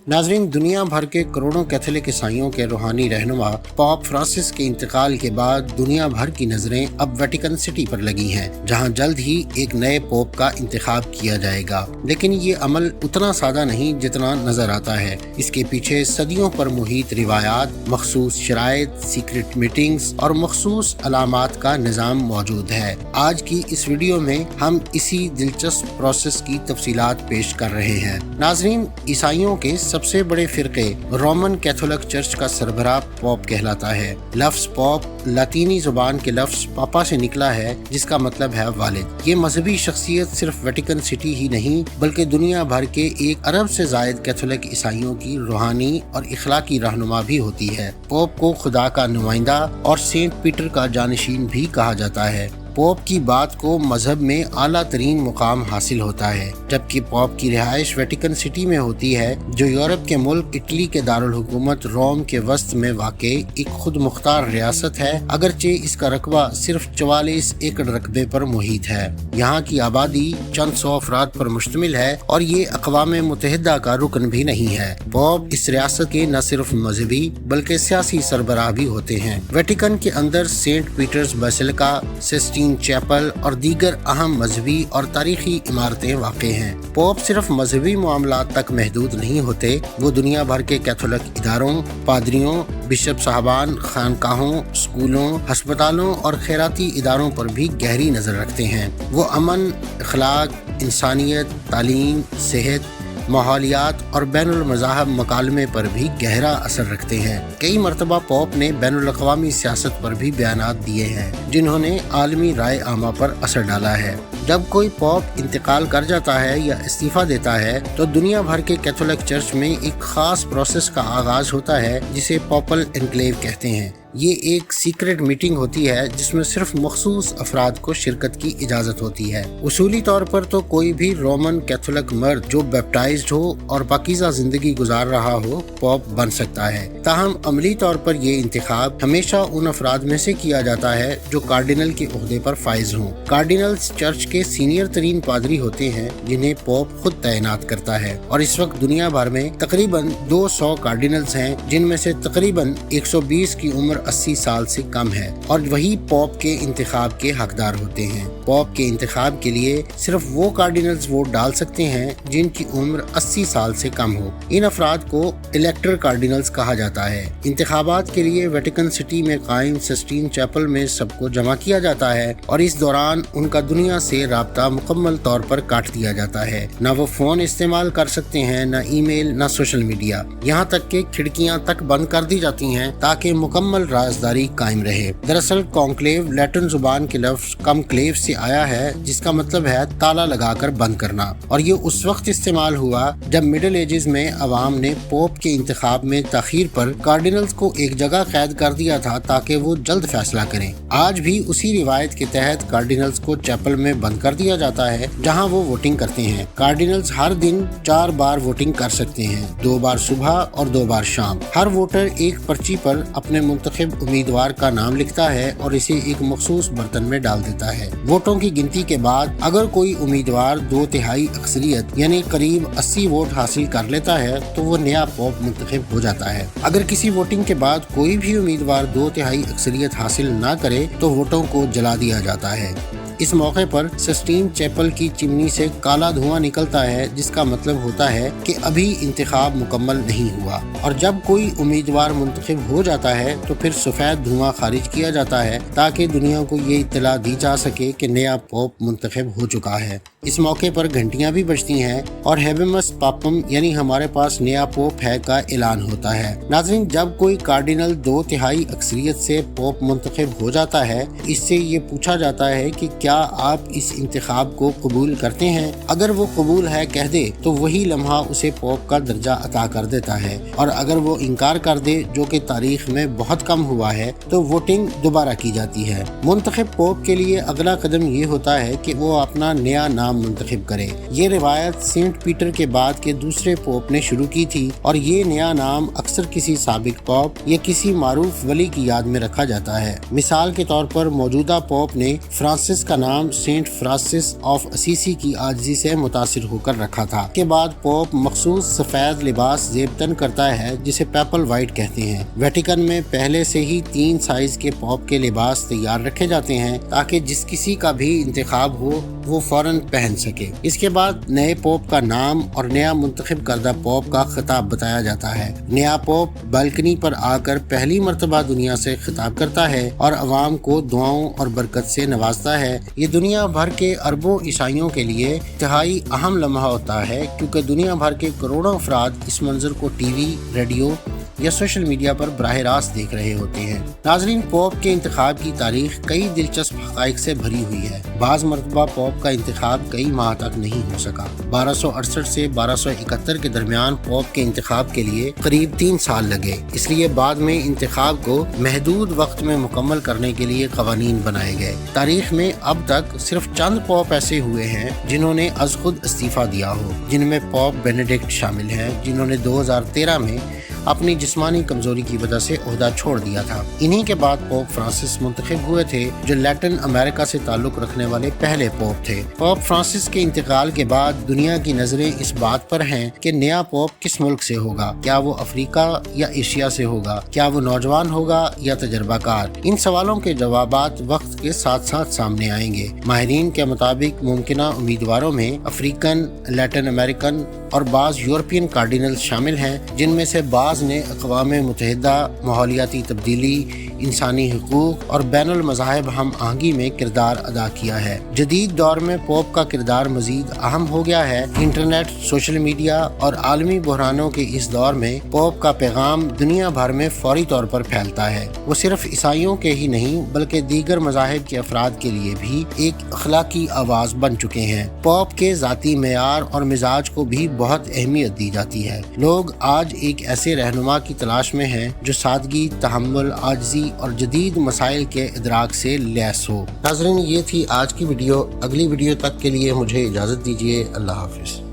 नाज़रीन, दुनिया भर के करोड़ों कैथोलिक ईसाइयों के रूहानी रहनुमा पॉप फ्रांसिस के इंतकाल के बाद दुनिया भर की नजरें अब वेटिकन सिटी पर लगी हैं, जहां जल्द ही एक नए पोप का इंतखाब किया जाएगा। लेकिन ये अमल उतना सादा नहीं जितना नजर आता है। इसके पीछे सदियों पर मुहित रिवायात, मखसूस शराइत, सीक्रेट मीटिंग्स और मखसूस अलामात का निज़ाम मौजूद है। आज की इस वीडियो में हम इसी दिलचस्प प्रोसेस की तफसीलात पेश कर रहे हैं। नाज़रीन, ईसाइयों के सबसे बड़े फिरके रोमन कैथोलिक चर्च का सरबराह पॉप कहलाता है। लफ्ज पॉप लातीनी जुबान के लफ्ज पापा से निकला है, जिसका मतलब है वालिद। ये मजहबी शख्सियत सिर्फ वेटिकन सिटी ही नहीं बल्कि दुनिया भर के 1 अरब से जायद कैथोलिक ईसाइयों की रूहानी और इखलाकी रहनुमा भी होती है। पोप को खुदा का नुमाइंदा और सेंट पीटर का जानशीन भी कहा जाता है। पोप की बात को मजहब में आला तरीन मुकाम हासिल होता है, जबकि पोप की रिहाइश वेटिकन सिटी में होती है, जो यूरोप के मुल्क इटली के दारुल हुकूमत रोम के वस्त में वाक़े एक खुद मुख्तार रियासत है, अगरचे इसका रकबा सिर्फ 44 एकड़ रकबे पर मुहित है। यहाँ की आबादी चंद सौ अफराद पर मुश्तमिल है और ये अक़वाम मुत्तहिदा का रुकन भी नहीं है। पोप इस रियासत के न सिर्फ मजहबी बल्कि सियासी सरबराह भी होते हैं। वेटिकन के अंदर Saint Peter's Basilica, Sistine Chapel और दीगर अहम मजहबी और तारीखी इमारतें वाक़े हैं। पोप सिर्फ मजहबी मामलात तक महदूद नहीं होते, वो दुनिया भर के कैथोलिक इदारों, पादरियों, बिशप साहबान, खानकाहों, स्कूलों, अस्पतालों और खैराती इदारों पर भी गहरी नज़र रखते हैं। वो अमन, अखलाक, इंसानियत, तालीम, सेहत, माहौलियात और बैनुल मज़ाहब मकालमे पर भी गहरा असर रखते हैं। कई मरतबा पोप ने बैनुल अक़वामी सियासत पर भी बयानात दिए हैं, जिन्होंने आलमी राय आमा पर असर डाला है। जब कोई पोप इंतकाल कर जाता है या इस्तीफा देता है तो दुनिया भर के कैथोलिक चर्च में एक खास प्रोसेस का आगाज होता है, जिसे पॉपल एनक्लेव कहते हैं। ये एक सीक्रेट मीटिंग होती है जिसमें सिर्फ मखसूस अफराद को शिरकत की इजाज़त होती है। उसूली तौर पर तो कोई भी रोमन कैथोलिक मर्द जो बैप्टाइज्ड हो और पाकीज़ा जिंदगी गुजार रहा हो पॉप बन सकता है। ताहम अमली तौर पर ये इंतखाब हमेशा उन अफराद में से किया जाता है जो कार्डिनल के ओहदे पर फाइज हों। कार्डिनल्स चर्च के सीनियर तरीन पादरी होते हैं, जिन्हें पोप खुद तैनात करता है, और इस वक्त दुनिया भर में तकरीबन 200 कार्डिनल्स हैं, जिनमें से तकरीबन 120 की उम्र 80 साल से कम है और वही पोप के इंतखाब के हकदार होते हैं। पोप के इंतखाब के लिए सिर्फ वो कार्डिनल्स वोट डाल सकते हैं जिनकी उम्र 80 साल से कम हो। इन अफराद को इलेक्टर कार्डिनल्स कहा जाता है। इंतखाबात के लिए वेटिकन सिटी में कायम सिस्टीन चैपल में सबको जमा किया जाता है और इस दौरान उनका दुनिया से राब्ता मुकम्मल तौर पर काट दिया जाता है। न वो फोन इस्तेमाल कर सकते हैं, न ईमेल, न सोशल मीडिया। यहाँ तक कि खिड़कियाँ तक बंद कर दी जाती हैं ताकि मुकम्मल राजदारी कायम रहे। दरअसल कॉन्क्लेव लैटिन जुबान के लफ्ज कमक्लेव से आया है, जिसका मतलब है ताला लगाकर बंद करना, और ये उस वक्त इस्तेमाल हुआ जब मिडिल एजेस में अवाम ने पोप के इंतखाब में ताखीर पर कार्डिनल्स को एक जगह कैद कर दिया था ताकि वो जल्द फैसला करें। आज भी उसी रिवायत के तहत कार्डिनल्स को चैपल में बंद कर दिया जाता है, जहाँ वो वोटिंग करते हैं। कार्डिनल्स हर दिन 4 बार वोटिंग कर सकते हैं, 2 बार सुबह और 2 बार शाम। हर वोटर एक पर्ची पर अपने मुंतखब उम्मीदवार का नाम लिखता है और इसे एक मखसूस बर्तन में डाल देता है। वोटों की गिनती के बाद अगर कोई उम्मीदवार 2/3 अक्सरियत यानी करीब 80 वोट हासिल कर लेता है तो वो नया पोप मुंतखब हो जाता है। अगर किसी वोटिंग के बाद कोई भी उम्मीदवार 2/3 अक्सरियत हासिल न करे तो वोटों को जला दिया जाता है। इस मौके पर सिस्टीन चैपल की चिमनी से काला धुआं निकलता है, जिसका मतलब होता है कि अभी इंतखाब मुकम्मल नहीं हुआ, और जब कोई उम्मीदवार मुंतखब हो जाता है तो फिर सफ़ेद धुआं खारिज किया जाता है ताकि दुनिया को ये इत्तला दी जा सके कि नया पोप मुंतखब हो चुका है। इस मौके पर घंटियां भी बजती हैं और हैबेमस पापम यानी हमारे पास नया पोप है का ऐलान होता है। नाज़रीन, जब कोई कार्डिनल 2/3 अक्सरियत से पोप मुंतखब हो जाता है, इससे ये पूछा जाता है कि क्या आप इस इंतखाब को कबूल करते हैं। अगर वो कबूल है कह दे तो वही लम्हा उसे पोप का दर्जा अता कर देता है, और अगर वो इनकार कर दे, जो कि तारीख में बहुत कम हुआ है, तो वोटिंग दोबारा की जाती है। मुंतखब पोप के लिए अगला कदम ये होता है कि वो अपना नया नाम मुंतखब करे। ये रिवायत सेंट पीटर के बाद के दूसरे पोप ने शुरू की थी और ये नया नाम अक्सर किसी साबिक पोप या किसी मारूफ वली की याद में रखा जाता है। मिसाल के तौर पर मौजूदा पोप ने फ्रांसिस का नाम सेंट फ्रांसिस ऑफ असीसी की आजिज़ी से मुतासिर होकर रखा था। के बाद पोप मखसूस सफेद लिबास जेब तन करता है जिसे पेपल वाइट कहते हैं। वेटिकन में पहले से ही 3 साइज के पोप के लिबास तैयार रखे जाते हैं ताकि जिस किसी का भी इंतखाब हो वो फौरन पहन सके। इसके बाद नए पोप का नाम और नया मुंतखब करदा पोप का खिताब बताया जाता है। नया पोप बालकनी पर आकर पहली मर्तबा दुनिया से खिताब करता है और अवाम को दुआओं और बरकत से नवाजता है। ये दुनिया भर के अरबों ईसाइयों के लिए इंतहाई अहम लम्हा होता है क्योंकि दुनिया भर के करोड़ों अफराद इस मंजर को टीवी, रेडियो या सोशल मीडिया पर बराह रास्त देख रहे होते हैं। नाज़रीन, पोप के इंतखाब की तारीख कई दिलचस्प हक़ाइक़ से भरी हुई है। बाज़ मरतबा पोप का इंतखाब कई माह तक नहीं हो सका। 1268 से 1271 के दरमियान पोप के इंतखाब के लिए करीब 3 साल लगे। इसलिए बाद में इंतखाब को महदूद वक्त में मुकम्मल करने के लिए क़वानीन बनाए गए। तारीख में अब तक सिर्फ चंद पोप ऐसे हुए हैं जिन्होंने अज़ खुद इस्तीफ़ा दिया हो, जिनमें पोप बेनेडिक्ट शामिल हैं, जिन्होंने 2013 में अपनी जिस्मानी कमजोरी की वजह से ओहदा छोड़ दिया था। इन्हीं के बाद पोप फ्रांसिस मुंतखब हुए थे जो लैटिन अमेरिका से ताल्लुक रखने वाले पहले पोप थे। पोप फ्रांसिस के इंतकाल के बाद दुनिया की नजरें इस बात पर हैं कि नया पोप किस मुल्क से होगा। क्या वो अफ्रीका या एशिया से होगा? क्या वो नौजवान होगा या तजर्बाकार? इन सवालों के जवाबात वक्त के साथ साथ सामने आएंगे। माहिरीन के मुताबिक मुमकिना उम्मीदवारों में अफ्रीकन, लैटिन अमेरिकन और बाज़ यूरोपियन कार्डिनल्स शामिल हैं, जिनमें से बाज़ ने अक़वाम मुत्तहिदा, माहौलियाती तब्दीली, इंसानी हुकूक और बैनुल मज़ाहिब हम आहंगी में किरदार अदा किया है। जदीद दौर में पोप का किरदार मज़ीद अहम हो गया है। इंटरनेट, सोशल मीडिया और आलमी बहरानों के इस दौर में पोप का पैगाम दुनिया भर में फौरी तौर पर फैलता है। वो सिर्फ ईसाइयों के ही नहीं बल्कि दीगर मज़ाहिब के अफराद के लिए भी एक अखलाकी आवाज़ बन चुके हैं। पोप के ज़ाती मेयार और मिजाज को भी बहुत अहमियत दी जाती है। लोग आज एक ऐसे रहनुमा की तलाश में हैं जो सादगी, तहम्मुल, आजिज़ी और जदीद मसाइल के इदराक से लैस हो। नाज़रीन, ये थी आज की वीडियो। अगली वीडियो तक के लिए मुझे इजाज़त दीजिए। अल्लाह हाफ़िज़।